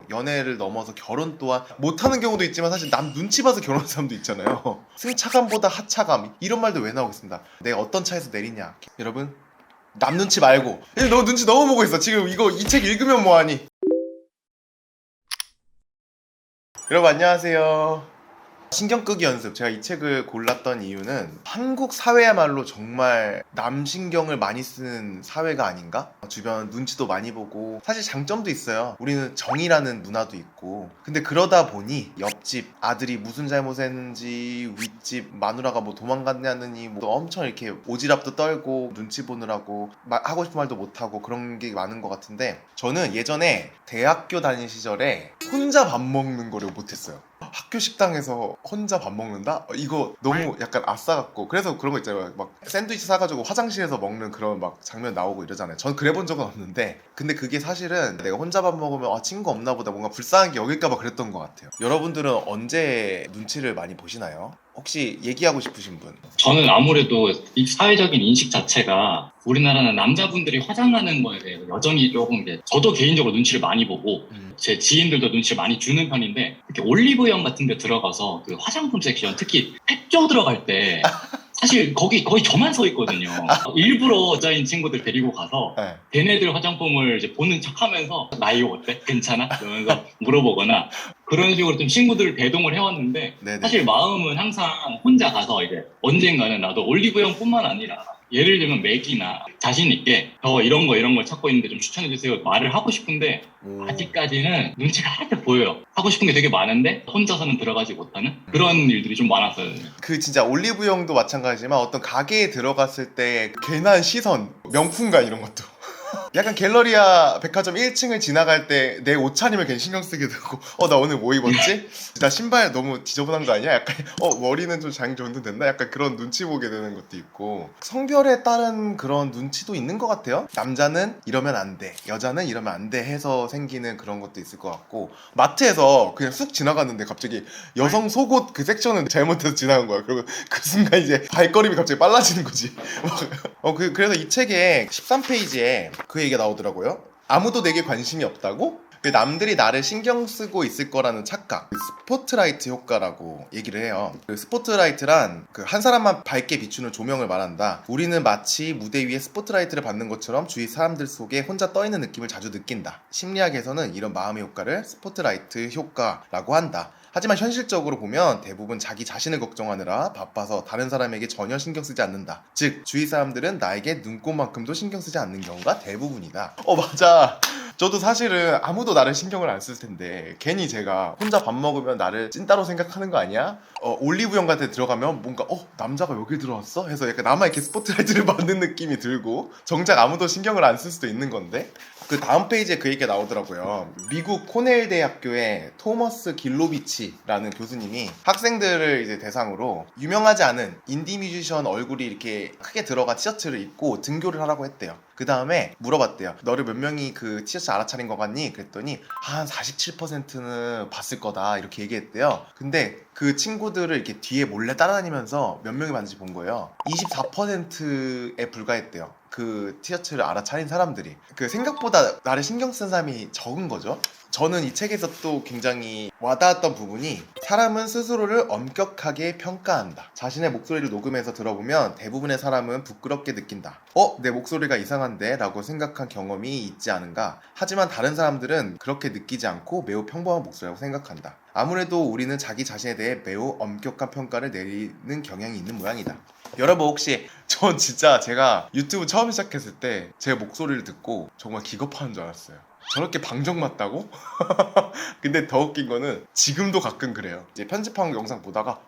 연애를 넘어서 결혼 또한 못하는 경우도 있지만 사실 남 눈치 봐서 결혼한 사람도 있잖아요. 승차감보다 하차감 이런 말도 왜 나오겠습니다. 내가 어떤 차에서 내리냐. 여러분 남 눈치 말고 너 눈치 너무 보고 있어. 지금 이거 이 책 읽으면 뭐하니. 여러분 안녕하세요. 신경 끄기 연습. 제가 이 책을 골랐던 이유는 한국 사회야말로 정말 남 신경을 많이 쓰는 사회가 아닌가? 주변 눈치도 많이 보고 사실 장점도 있어요. 우리는 정이라는 문화도 있고 근데 그러다 보니 옆집 아들이 무슨 잘못했는지 윗집 마누라가 뭐 도망갔냐느니 뭐 엄청 이렇게 오지랖도 떨고 눈치 보느라고 하고 싶은 말도 못하고 그런 게 많은 것 같은데 저는 예전에 대학교 다닐 시절에 혼자 밥 먹는 거를 못했어요. 학교 식당에서 혼자 밥 먹는다? 이거 너무 약간 아싸 같고 그래서 그런 거 있잖아요. 막 샌드위치 사가지고 화장실에서 먹는 그런 막 장면 나오고 이러잖아요. 전 그래 본 적은 없는데 근데 그게 사실은 내가 혼자 밥 먹으면 친구 없나 보다 뭔가 불쌍한 게 여길까 봐 그랬던 것 같아요. 여러분들은 언제 눈치를 많이 보시나요? 혹시 얘기하고 싶으신 분? 저는 아무래도 이 사회적인 인식 자체가 우리나라는 남자분들이 화장하는 거에 대해 여전히 조금 저도 개인적으로 눈치를 많이 보고 제 지인들도 눈치를 많이 주는 편인데 이렇게 올리브영 같은 데 들어가서 그 화장품 섹션 특히 팩조 들어갈 때 사실 거기 거의 저만 서 있거든요. 일부러 여자인 친구들 데리고 가서 네. 걔네들 화장품을 이제 보는 척하면서 나 이거 어때? 괜찮아? 이러면서 물어보거나 그런 식으로 좀 친구들을 대동을 해왔는데 네네. 사실 마음은 항상 혼자 가서 이제 언젠가는 나도 올리브영뿐만 아니라 예를 들면 맥이나 자신 있게 저 이런 걸 찾고 있는데 좀 추천해주세요 말을 하고 싶은데 아직까지는 눈치가 살짝 보여요. 하고 싶은 게 되게 많은데 혼자서는 들어가지 못하는 그런 일들이 좀 많았어요. 그 진짜 올리브영도 마찬가지지만 어떤 가게에 들어갔을 때 괜한 시선, 명품관 이런 것도 약간 갤러리아 백화점 1층을 지나갈 때 내 옷차림을 괜히 신경 쓰게 되고 나 오늘 뭐 입었지? 나 신발 너무 지저분한 거 아니야? 약간 머리는 좀 장 정돈됐나? 약간 그런 눈치 보게 되는 것도 있고 성별에 따른 그런 눈치도 있는 것 같아요. 남자는 이러면 안 돼, 여자는 이러면 안 돼 해서 생기는 그런 것도 있을 것 같고 마트에서 그냥 쑥 지나갔는데 갑자기 여성 속옷 그 섹션은 잘못해서 지나간 거야. 그리고 그 순간 이제 발걸음이 갑자기 빨라지는 거지. 그래서 이 책에 13페이지에 그 얘기가 나오더라고요. 아무도 내게 관심이 없다고? 남들이 나를 신경 쓰고 있을 거라는 착각, 스포트라이트 효과라고 얘기를 해요. 그 스포트라이트란 한 사람만 밝게 비추는 조명을 말한다. 우리는 마치 무대 위에 스포트라이트를 받는 것처럼 주위 사람들 속에 혼자 떠있는 느낌을 자주 느낀다. 심리학에서는 이런 마음의 효과를 스포트라이트 효과라고 한다. 하지만 현실적으로 보면 대부분 자기 자신을 걱정하느라 바빠서 다른 사람에게 전혀 신경 쓰지 않는다. 즉 주위 사람들은 나에게 눈꼽만큼도 신경 쓰지 않는 경우가 대부분이다. 맞아. 저도 사실은 아무도 나를 신경을 안 쓸 텐데 괜히 제가 혼자 밥 먹으면 나를 찐따로 생각하는 거 아니야? 올리브영 같은 데 들어가면 뭔가 남자가 여기 들어왔어? 해서 약간 나만 이렇게 스포트라이트를 받는 느낌이 들고 정작 아무도 신경을 안 쓸 수도 있는 건데 그 다음 페이지에 그 얘기가 나오더라고요. 미국 코넬 대학교의 토머스 길로비치라는 교수님이 학생들을 이제 대상으로 유명하지 않은 인디 뮤지션 얼굴이 이렇게 크게 들어간 티셔츠를 입고 등교를 하라고 했대요. 그 다음에 물어봤대요. 너를 몇 명이 그 티셔츠 알아차린 거 같니? 그랬더니 한 47%는 봤을 거다 이렇게 얘기했대요. 근데 그 친구들을 이렇게 뒤에 몰래 따라다니면서 몇 명이 봤는지 본 거예요. 24%에 불과했대요. 그 티셔츠를 알아차린 사람들이. 생각보다 나를 신경 쓴 사람이 적은 거죠. 저는 이 책에서 또 굉장히 와닿았던 부분이 사람은 스스로를 엄격하게 평가한다. 자신의 목소리를 녹음해서 들어보면 대부분의 사람은 부끄럽게 느낀다. 내 목소리가 이상한데? 라고 생각한 경험이 있지 않은가? 하지만 다른 사람들은 그렇게 느끼지 않고 매우 평범한 목소리라고 생각한다. 아무래도 우리는 자기 자신에 대해 매우 엄격한 평가를 내리는 경향이 있는 모양이다. 여러분 혹시 전 진짜 제가 유튜브 처음 시작했을 때 제 목소리를 듣고 정말 기겁하는 줄 알았어요. 저렇게 방정 맞다고? 근데 더 웃긴 거는 지금도 가끔 그래요. 이제 편집한 영상 보다가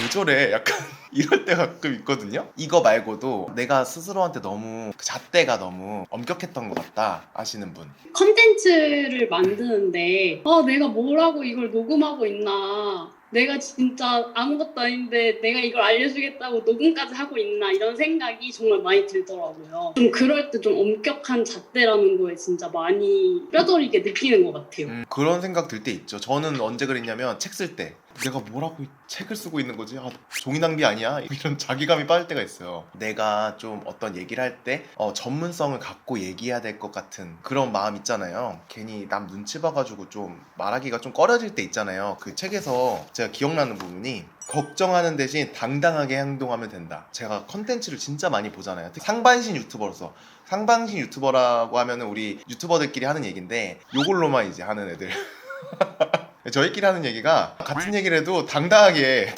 왜 저래? 약간 이럴 때 가끔 있거든요. 이거 말고도 내가 스스로한테 너무 잣대가 너무 엄격했던 것 같다 하시는 분. 컨텐츠를 만드는데 내가 뭐라고 이걸 녹음하고 있나, 내가 진짜 아무것도 아닌데 내가 이걸 알려주겠다고 녹음까지 하고 있나, 이런 생각이 정말 많이 들더라고요. 좀 그럴 때 좀 엄격한 잣대라는 거에 진짜 많이 뼈저리게 느끼는 것 같아요. 그런 생각 들 때 있죠. 저는 언제 그랬냐면 책 쓸 때 내가 뭐라고 책을 쓰고 있는 거지? 아, 종이 낭비 아니야? 이런 자기감이 빠질 때가 있어요. 내가 좀 어떤 얘기를 할 때 전문성을 갖고 얘기해야 될 것 같은 그런 마음 있잖아요. 괜히 남 눈치 봐가지고 좀 말하기가 좀 꺼려질 때 있잖아요. 그 책에서 제가 기억나는 부분이 걱정하는 대신 당당하게 행동하면 된다. 제가 컨텐츠를 진짜 많이 보잖아요. 특히 상반신 유튜버로서 상반신 유튜버라고 하면은 우리 유튜버들끼리 하는 얘기인데 요걸로만 이제 하는 애들 저희끼리 하는 얘기가 같은 얘기를 해도 당당하게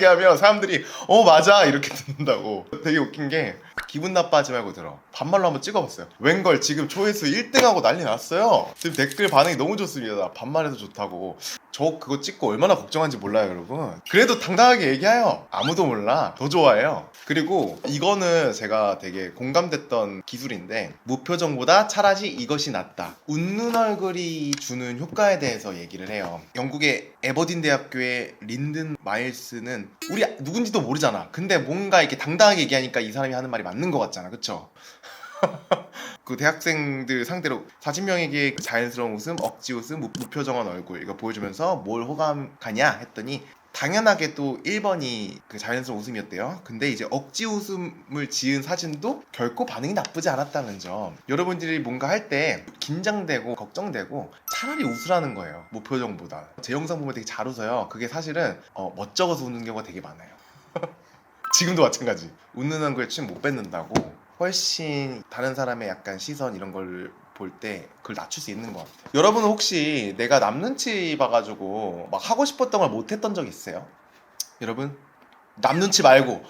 하면 사람들이 맞아 이렇게 듣는다고. 되게 웃긴 게 기분 나빠하지 말고 들어. 반말로 한번 찍어봤어요. 웬걸 지금 조회수 1등하고 난리 났어요. 지금 댓글 반응이 너무 좋습니다. 반말해서 좋다고. 저 그거 찍고 얼마나 걱정한지 몰라요 여러분. 그래도 당당하게 얘기해요. 아무도 몰라. 더 좋아해요. 그리고 이거는 제가 되게 공감됐던 기술인데 무표정보다 차라리 이것이 낫다. 웃는 얼굴이 주는 효과에 대해서 얘기를 해요. 영국의 에버딘 대학교의 린든 마일스는 우리 누군지도 모르잖아. 근데 뭔가 이렇게 당당하게 얘기하니까 이 사람이 하는 말이 맞는 것 같잖아. 그쵸? 그 대학생들 상대로 40명에게 자연스러운 웃음, 억지 웃음, 무표정한 얼굴 이거 보여주면서 뭘 호감하냐 했더니 당연하게 또 1번이 그 자연스러운 웃음이었대요. 근데 이제 억지 웃음을 지은 사진도 결코 반응이 나쁘지 않았다는 점. 여러분들이 뭔가 할 때 긴장되고 걱정되고 차라리 웃으라는 거예요. 무표정보다. 제 영상 보면 되게 잘 웃어요. 그게 사실은 멋쩍어서 웃는 경우가 되게 많아요. 지금도 마찬가지. 웃는 얼굴에 침 못 뱉는다고 훨씬 다른 사람의 약간 시선 이런 걸 볼 때 그걸 낮출 수 있는 것 같아요. 여러분은 혹시 내가 남 눈치 봐가지고 막 하고 싶었던 걸 못했던 적 있어요? 여러분 남 눈치 말고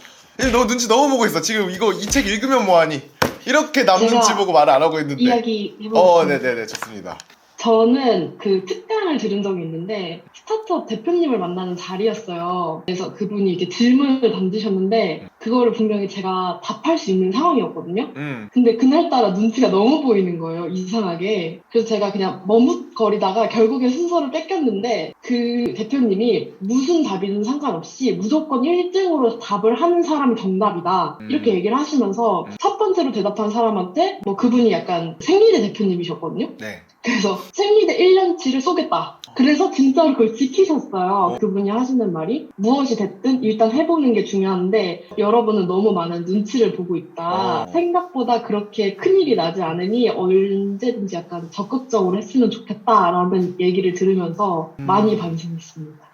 너 눈치 너무 보고 있어. 지금 이거 이 책 읽으면 뭐하니? 이렇게 남 제가 눈치 보고 말을 안 하고 있는데. 이야기 해보겠습니다. 네네네 좋습니다. 저는 그 특강을 들은 적이 있는데 스타트업 대표님을 만나는 자리였어요. 그래서 그분이 이렇게 질문을 던지셨는데 그거를 분명히 제가 답할 수 있는 상황이었거든요. 근데 그날따라 눈치가 너무 보이는 거예요. 이상하게. 그래서 제가 그냥 머뭇거리다가 결국에 순서를 뺏겼는데 그 대표님이 무슨 답이든 상관없이 무조건 1등으로 답을 하는 사람이 정답이다. 이렇게 얘기를 하시면서 첫 번째로 대답한 사람한테 그분이 약간 생리대 대표님이셨거든요. 네. 그래서 생리대 1년치를 쏘겠다. 그래서 진짜로 그걸 지키셨어요. 그분이 하시는 말이 무엇이 됐든 일단 해보는 게 중요한데 여러분은 너무 많은 눈치를 보고 있다. 생각보다 그렇게 큰일이 나지 않으니 언제든지 약간 적극적으로 했으면 좋겠다라는 얘기를 들으면서 많이 반성했습니다.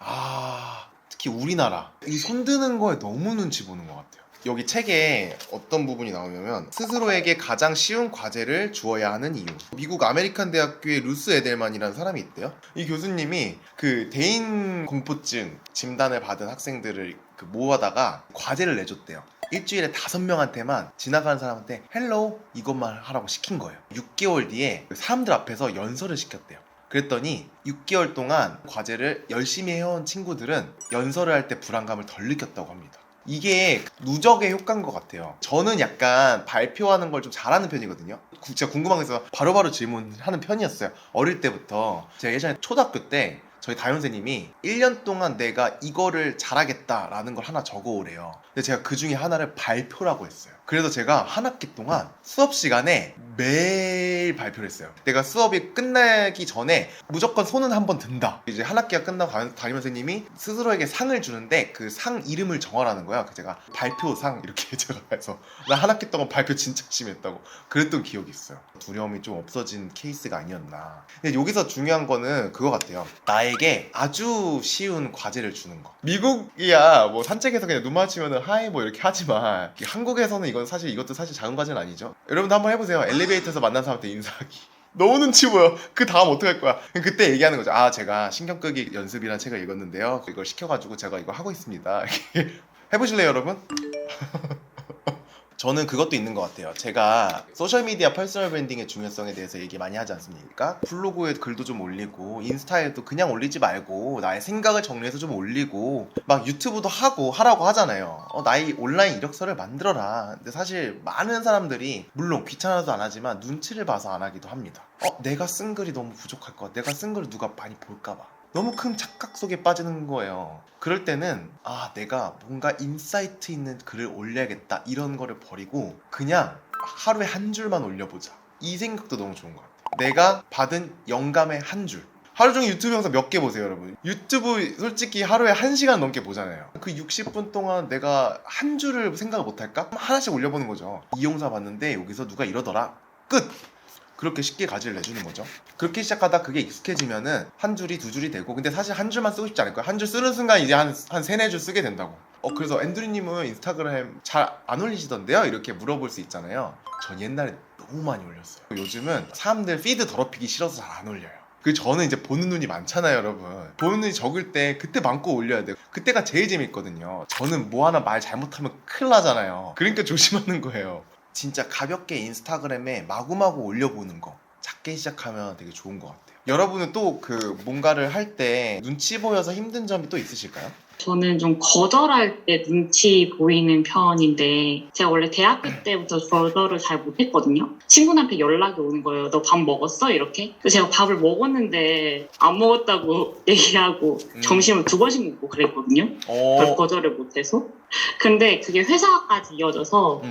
특히 우리나라 이 손드는 거에 너무 눈치 보는 것 같아요. 여기 책에 어떤 부분이 나오냐면 스스로에게 가장 쉬운 과제를 주어야 하는 이유. 미국 아메리칸 대학교의 루스 에델만이라는 사람이 있대요. 이 교수님이 그 대인 공포증 진단을 받은 학생들을 모아다가 과제를 내줬대요. 일주일에 5명한테만 지나가는 사람한테 헬로우 이것만 하라고 시킨 거예요. 6개월 뒤에 사람들 앞에서 연설을 시켰대요. 그랬더니 6개월 동안 과제를 열심히 해온 친구들은 연설을 할 때 불안감을 덜 느꼈다고 합니다. 이게 누적의 효과인 것 같아요. 저는 약간 발표하는 걸 좀 잘하는 편이거든요. 진짜 궁금한 게 있어서 바로바로 질문하는 편이었어요. 어릴 때부터. 제가 예전에 초등학교 때 저희 담임선생님이 1년 동안 내가 이거를 잘하겠다라는 걸 하나 적어오래요. 근데 제가 그 중에 하나를 발표라고 했어요. 그래서 제가 한 학기 동안 수업 시간에 매일 발표를 했어요. 내가 수업이 끝나기 전에 무조건 손은 한번 든다. 이제 한 학기가 끝나고 담임선생님이 스스로에게 상을 주는데 그 상 이름을 정하라는 거야. 제가 발표상 이렇게 제가 해서 나 한 학기 동안 발표 진짜 열심히 했다고 그랬던 기억이 있어요. 두려움이 좀 없어진 케이스가 아니었나. 근데 여기서 중요한 거는 그거 같아요. 나에게 아주 쉬운 과제를 주는 거. 미국이야 뭐 산책해서 그냥 눈 마주치면 하이 뭐 이렇게 하지만 한국에서는 이것도 사실 작은 과제는 아니죠. 여러분도 한번 해보세요. 엘리베이터에서 만난 사람한테 인사하기. 너무 눈치 보여. 그 다음 어떡할 거야. 그때 얘기하는 거죠. 제가 신경 끄기 연습이라는 책을 읽었는데요. 이걸 시켜가지고 제가 이거 하고 있습니다. 이렇게 해보실래요 여러분? 저는 그것도 있는 것 같아요. 제가 소셜미디어 퍼스널 브랜딩의 중요성에 대해서 얘기 많이 하지 않습니까? 블로그에 글도 좀 올리고 인스타에도 그냥 올리지 말고 나의 생각을 정리해서 좀 올리고 막 유튜브도 하라고 하잖아요. 나의 온라인 이력서를 만들어라. 근데 사실 많은 사람들이 물론 귀찮아서 안 하지만 눈치를 봐서 안 하기도 합니다. 내가 쓴 글이 너무 부족할 것 같아. 내가 쓴 글을 누가 많이 볼까 봐. 너무 큰 착각 속에 빠지는 거예요. 그럴 때는 내가 뭔가 인사이트 있는 글을 올려야겠다 이런 거를 버리고 그냥 하루에 한 줄만 올려보자. 이 생각도 너무 좋은 것 같아요. 내가 받은 영감의 한 줄. 하루 종일 유튜브 영상 몇 개 보세요, 여러분. 유튜브 솔직히 하루에 1시간 넘게 보잖아요. 그 60분 동안 내가 한 줄을 생각을 못할까? 하나씩 올려보는 거죠. 이용사 봤는데 여기서 누가 이러더라. 끝! 그렇게 쉽게 가지를 내주는 거죠. 그렇게 시작하다 그게 익숙해지면은 한 줄이 두 줄이 되고, 근데 사실 한 줄만 쓰고 싶지 않을 거야. 한 줄 쓰는 순간 이제 한 세네 줄 쓰게 된다고. 그래서 앤드류님은 인스타그램 잘 안 올리시던데요? 이렇게 물어볼 수 있잖아요. 전 옛날에 너무 많이 올렸어요. 요즘은 사람들 피드 더럽히기 싫어서 잘 안 올려요. 저는 이제 보는 눈이 많잖아요, 여러분. 보는 눈이 적을 때 그때 마음껏 올려야 돼요. 그때가 제일 재밌거든요. 저는 뭐 하나 말 잘못하면 큰일 나잖아요. 그러니까 조심하는 거예요. 진짜 가볍게 인스타그램에 마구마구 올려보는 거, 작게 시작하면 되게 좋은 것 같아요. 여러분은 또 그 뭔가를 할 때 눈치 보여서 힘든 점이 또 있으실까요? 저는 좀 거절할 때 눈치 보이는 편인데 제가 원래 대학교 때부터 거절을 잘 못했거든요. 친구한테 연락이 오는 거예요. 너 밥 먹었어? 이렇게. 그래서 제가 밥을 먹었는데 안 먹었다고 얘기하고 점심을 2번씩 먹고 그랬거든요. 그걸 거절을 못해서. 근데 그게 회사까지 이어져서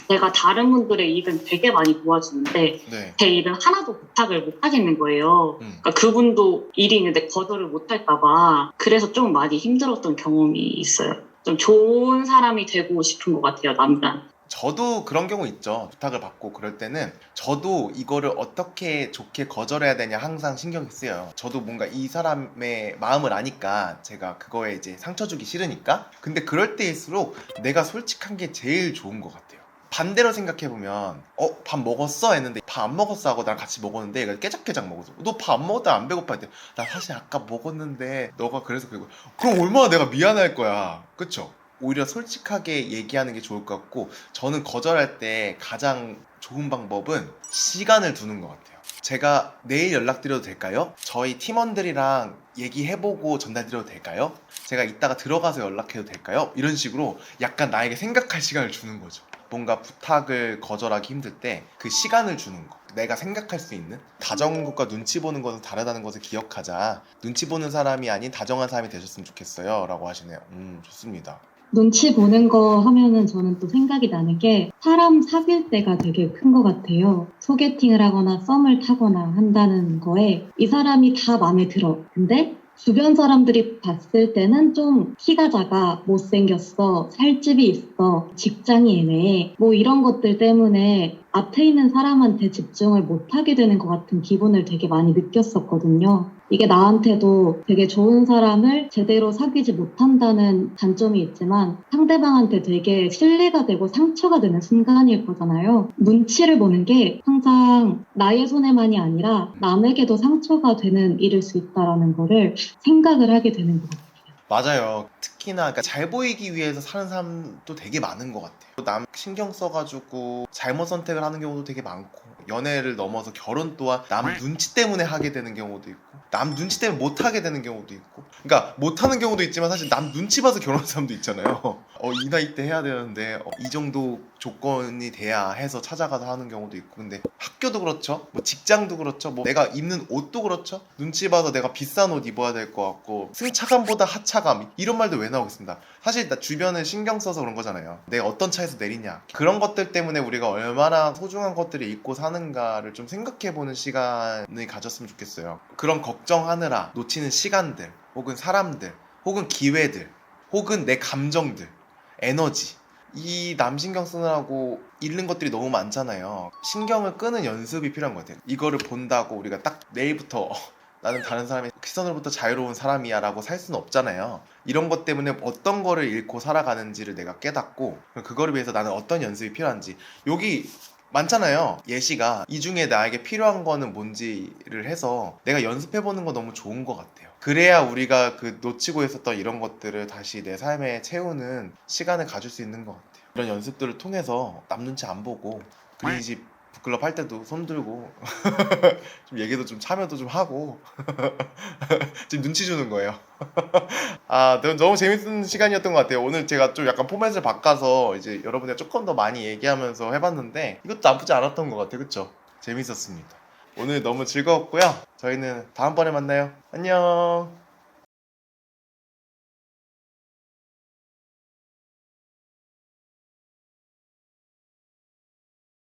제가 다른 분들의 일은 되게 많이 도와주는데 네. 제 일은 하나도 부탁을 못 하겠는 거예요. 그러니까 그분도 일이 있는데 거절을 못 할까봐. 그래서 좀 많이 힘들었던 경험이 있어요. 좀 좋은 사람이 되고 싶은 것 같아요, 남자. 저도 그런 경우 있죠. 부탁을 받고 그럴 때는 저도 이거를 어떻게 좋게 거절해야 되냐 항상 신경이 쓰여요. 저도 뭔가 이 사람의 마음을 아니까 제가 그거에 이제 상처 주기 싫으니까. 근데 그럴 때일수록 내가 솔직한 게 제일 좋은 것 같아요. 반대로 생각해보면 밥 먹었어? 했는데 밥 안 먹었어 하고 나랑 같이 먹었는데 얘가 깨작깨작 먹었어. 너 밥 안 먹었다 안 배고파? 했대. 나 사실 아까 먹었는데 너가 그래서 그리고 그럼 얼마나 내가 미안할 거야. 그쵸? 오히려 솔직하게 얘기하는 게 좋을 것 같고, 저는 거절할 때 가장 좋은 방법은 시간을 두는 것 같아요. 제가 내일 연락드려도 될까요? 저희 팀원들이랑 얘기해보고 전달드려도 될까요? 제가 이따가 들어가서 연락해도 될까요? 이런 식으로 약간 나에게 생각할 시간을 주는 거죠. 뭔가 부탁을 거절하기 힘들 때 그 시간을 주는 거, 내가 생각할 수 있는. 다정한 것과 눈치 보는 것은 다르다는 것을 기억하자. 눈치 보는 사람이 아닌 다정한 사람이 되셨으면 좋겠어요 라고 하시네요. 좋습니다. 눈치 보는 거 하면은 저는 또 생각이 나는 게 사람 사귈 때가 되게 큰 것 같아요. 소개팅을 하거나 썸을 타거나 한다는 거에 이 사람이 다 마음에 들어. 근데 주변 사람들이 봤을 때는 좀 키가 작아, 못생겼어, 살집이 있어, 직장이 애매해, 뭐 이런 것들 때문에 앞에 있는 사람한테 집중을 못하게 되는 것 같은 기분을 되게 많이 느꼈었거든요. 이게 나한테도 되게 좋은 사람을 제대로 사귀지 못한다는 단점이 있지만 상대방한테 되게 신뢰가 되고 상처가 되는 순간일 거잖아요. 눈치를 보는 게 항상 나의 손해만이 아니라 남에게도 상처가 되는 일일 수 있다는 거를 생각을 하게 되는 것 같아요. 맞아요. 특히나 그러니까 잘 보이기 위해서 사는 사람도 되게 많은 것 같아요. 남 신경 써가지고 잘못 선택을 하는 경우도 되게 많고, 연애를 넘어서 결혼 또한 남 눈치 때문에 하게 되는 경우도 있고, 남 눈치 때문에 못 하게 되는 경우도 있고. 그러니까 못 하는 경우도 있지만 사실 남 눈치 봐서 결혼한 사람도 있잖아요. 이 나이 때 해야 되는데 이 정도 조건이 돼야 해서 찾아가서 하는 경우도 있고. 근데 학교도 그렇죠, 뭐 직장도 그렇죠, 뭐 내가 입는 옷도 그렇죠. 눈치 봐서 내가 비싼 옷 입어야 될 것 같고, 승차감보다 하차감, 이런 말도 왜 나오겠습니다. 사실 나 주변을 신경 써서 그런 거잖아요. 내가 어떤 차에서 내리냐, 그런 것들 때문에 우리가 얼마나 소중한 것들을 잊고 사는가를 좀 생각해보는 시간을 가졌으면 좋겠어요. 그런 걱정하느라 놓치는 시간들, 혹은 사람들, 혹은 기회들, 혹은 내 감정들, 에너지, 이 남 신경 쓰느라고 잃는 것들이 너무 많잖아요. 신경을 끄는 연습이 필요한 것 같아요. 이거를 본다고 우리가 딱 내일부터 나는 다른 사람의 시선으로부터 자유로운 사람이야 라고 살 수는 없잖아요. 이런 것 때문에 어떤 거를 잃고 살아가는지를 내가 깨닫고, 그거를 위해서 나는 어떤 연습이 필요한지. 여기 많잖아요, 예시가. 이 중에 나에게 필요한 거는 뭔지를 해서 내가 연습해보는 거 너무 좋은 것 같아요. 그래야 우리가 그 놓치고 있었던 이런 것들을 다시 내 삶에 채우는 시간을 가질 수 있는 것 같아요. 이런 연습들을 통해서 남 눈치 안 보고 그린집 북클럽 할 때도 손 들고 좀 얘기도 좀 참여도 좀 하고 지금 눈치 주는 거예요. 너무 재밌는 시간이었던 것 같아요. 오늘 제가 좀 약간 포맷을 바꿔서 이제 여러분들 조금 더 많이 얘기하면서 해봤는데 이것도 나쁘지 않았던 것 같아요. 그쵸? 재밌었습니다. 오늘 너무 즐거웠고요. 저희는 다음번에 만나요. 안녕.